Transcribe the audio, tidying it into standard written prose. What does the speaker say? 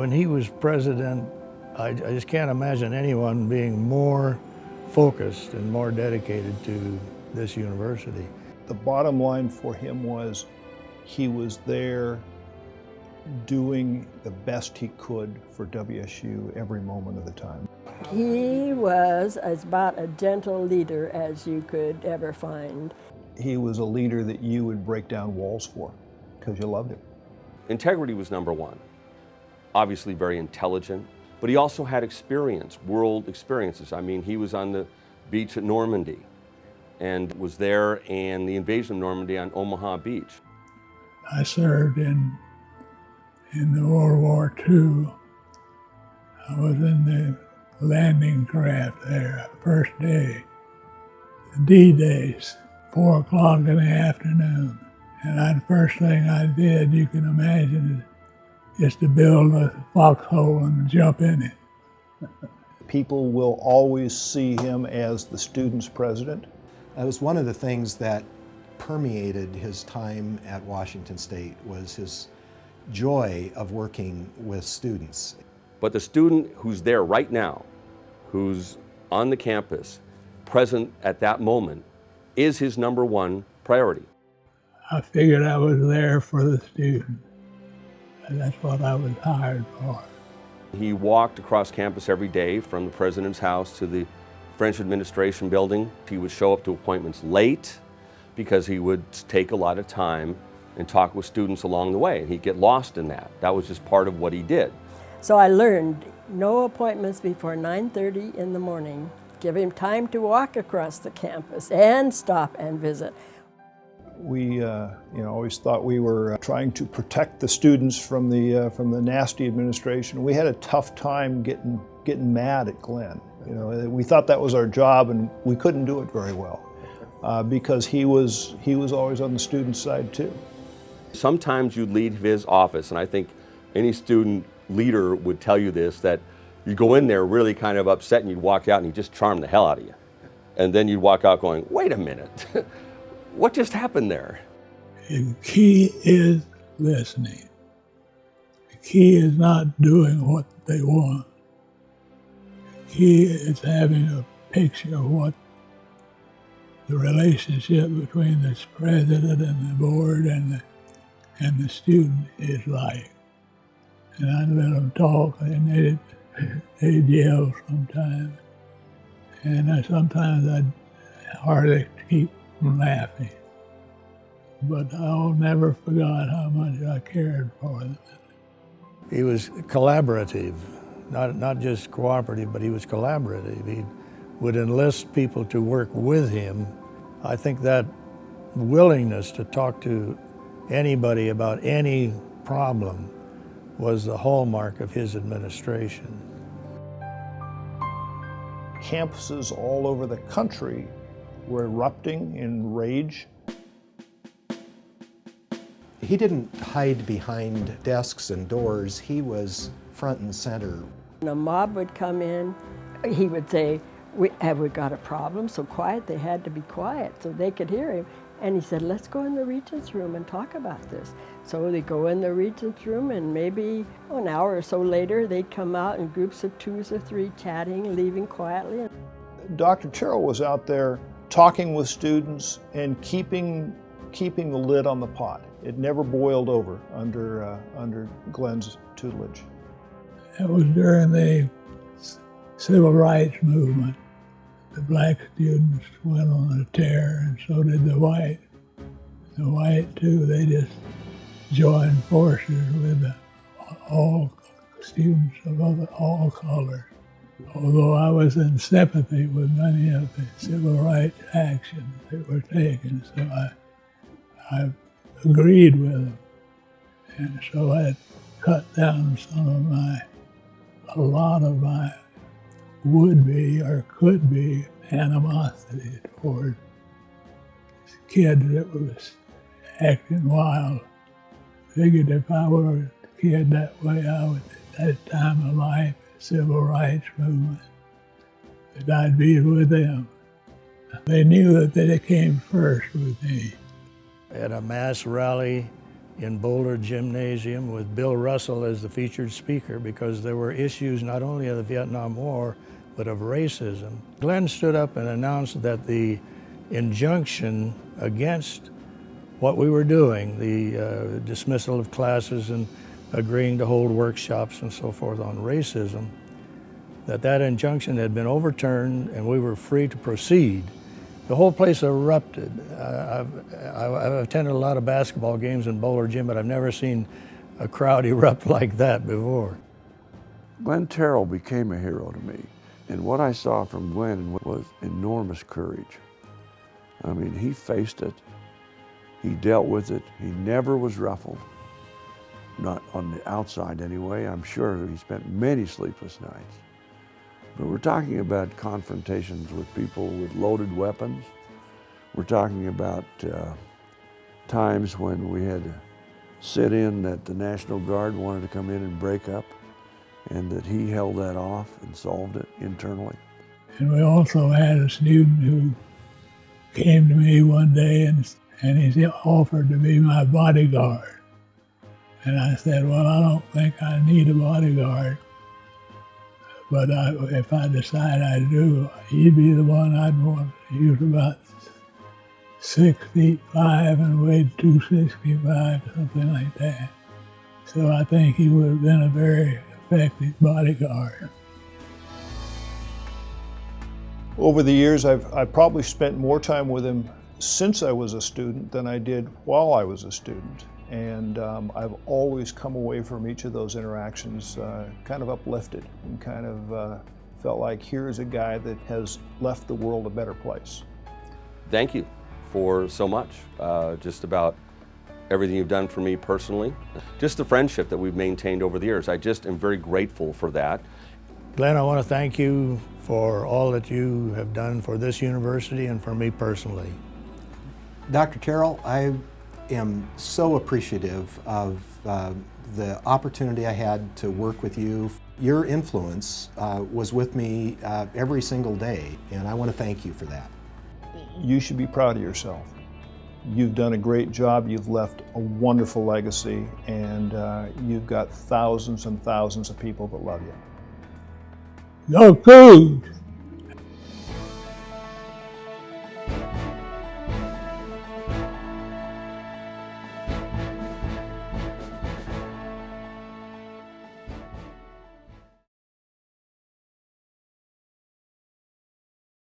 When he was president, I just can't imagine anyone being more focused and more dedicated to this university. The bottom line for him was he was there doing the best he could for WSU every moment of the time. He was about a gentle leader as you could ever find. He was a leader that you would break down walls for because you loved him. Integrity was number one. Obviously very intelligent, but he also had experience, world experiences. I mean, he was on the beach at Normandy and was there in the invasion of Normandy on Omaha Beach. I served in the World War II. I was in the landing craft there first day, the D-days, 4 o'clock in the afternoon. And the first thing I did, you can imagine, is to build a foxhole and jump in it. People will always see him as the student's president. That was one of the things that permeated his time at Washington State, was his joy of working with students. But the student who's there right now, who's on the campus, present at that moment, is his number one priority. I figured I was there for the student, and that's what I was hired for. He walked across campus every day from the president's house to the French administration building. He would show up to appointments late because he would take a lot of time and talk with students along the way, and he'd get lost in that. That was just part of what he did. So I learned no appointments before 9:30 in the morning. Give him time to walk across the campus and stop and visit. We always thought we were trying to protect the students from the nasty administration. We had a tough time getting mad at Glenn. We thought that was our job, and we couldn't do it very well because he was always on the student side too. Sometimes you'd leave his office, and I think any student leader would tell you this, that you go in there really kind of upset and you'd walk out and he'd just charm the hell out of you. And then you'd walk out going, wait a minute, what just happened there? The key is listening. The key is not doing what they want. The key is having a picture of what the relationship between the president and the board and the student is like. And I'd let them talk, and they'd yell sometimes. And sometimes I'd hardly keep from laughing. But I never forgot how much I cared for them. He was collaborative, not just cooperative, but he was collaborative. He would enlist people to work with him. I think that willingness to talk to anybody about any problem was the hallmark of his administration. Campuses all over the country were erupting in rage. He didn't hide behind desks and doors. He was front and center. When a mob would come in, he would say, have we got a problem? So quiet, they had to be quiet so they could hear him. And he said, let's go in the regent's room and talk about this. So they go in the regent's room, and maybe an hour or so later, they'd come out in groups of 2 or 3 chatting, leaving quietly. Dr. Terrell was out there talking with students and keeping the lid on the pot. It never boiled over under Glenn's tutelage. It was during the civil rights movement. The black students went on a tear, and so did the white. The white, too, they just joined forces with all students of all colors. Although I was in sympathy with many of the civil rights actions that were taken, so I agreed with them. And so I cut down a lot of my would-be or could-be animosity toward kids that was acting wild. Figured if I were a kid that way, I would, at that time of life, civil rights movement, that I'd be with them. They knew that they came first with me. At a mass rally in Boulder Gymnasium with Bill Russell as the featured speaker, because there were issues not only of the Vietnam War, but of racism. Glenn stood up and announced that the injunction against what we were doing, the dismissal of classes and agreeing to hold workshops and so forth on racism, that injunction had been overturned and we were free to proceed. The whole place erupted. I've attended a lot of basketball games in Boulder Gym, but I've never seen a crowd erupt like that before. Glenn Terrell became a hero to me, and what I saw from Glenn was enormous courage. I mean, he faced it, he dealt with it, he never was ruffled. Not on the outside anyway. I'm sure he spent many sleepless nights. But we're talking about confrontations with people with loaded weapons. We're talking about times when we had to sit in that the National Guard wanted to come in and break up, and that he held that off and solved it internally. And we also had a student who came to me one day and he offered to be my bodyguard. And I said, well, I don't think I need a bodyguard. But if I decide I do, he'd be the one I'd want. He was about 6'5" and weighed 265, something like that. So I think he would have been a very effective bodyguard. Over the years, I've probably spent more time with him since I was a student than I did while I was a student. And I've always come away from each of those interactions kind of uplifted and kind of felt like here's a guy that has left the world a better place. Thank you for so much, just about everything you've done for me personally. Just the friendship that we've maintained over the years. I just am very grateful for that. Glenn, I want to thank you for all that you have done for this university and for me personally. Dr. Terrell, I am so appreciative of the opportunity I had to work with you. Your influence was with me every single day, and I want to thank you for that. You should be proud of yourself. You've done a great job. You've left a wonderful legacy, and you've got thousands and thousands of people that love you. Go Cougs!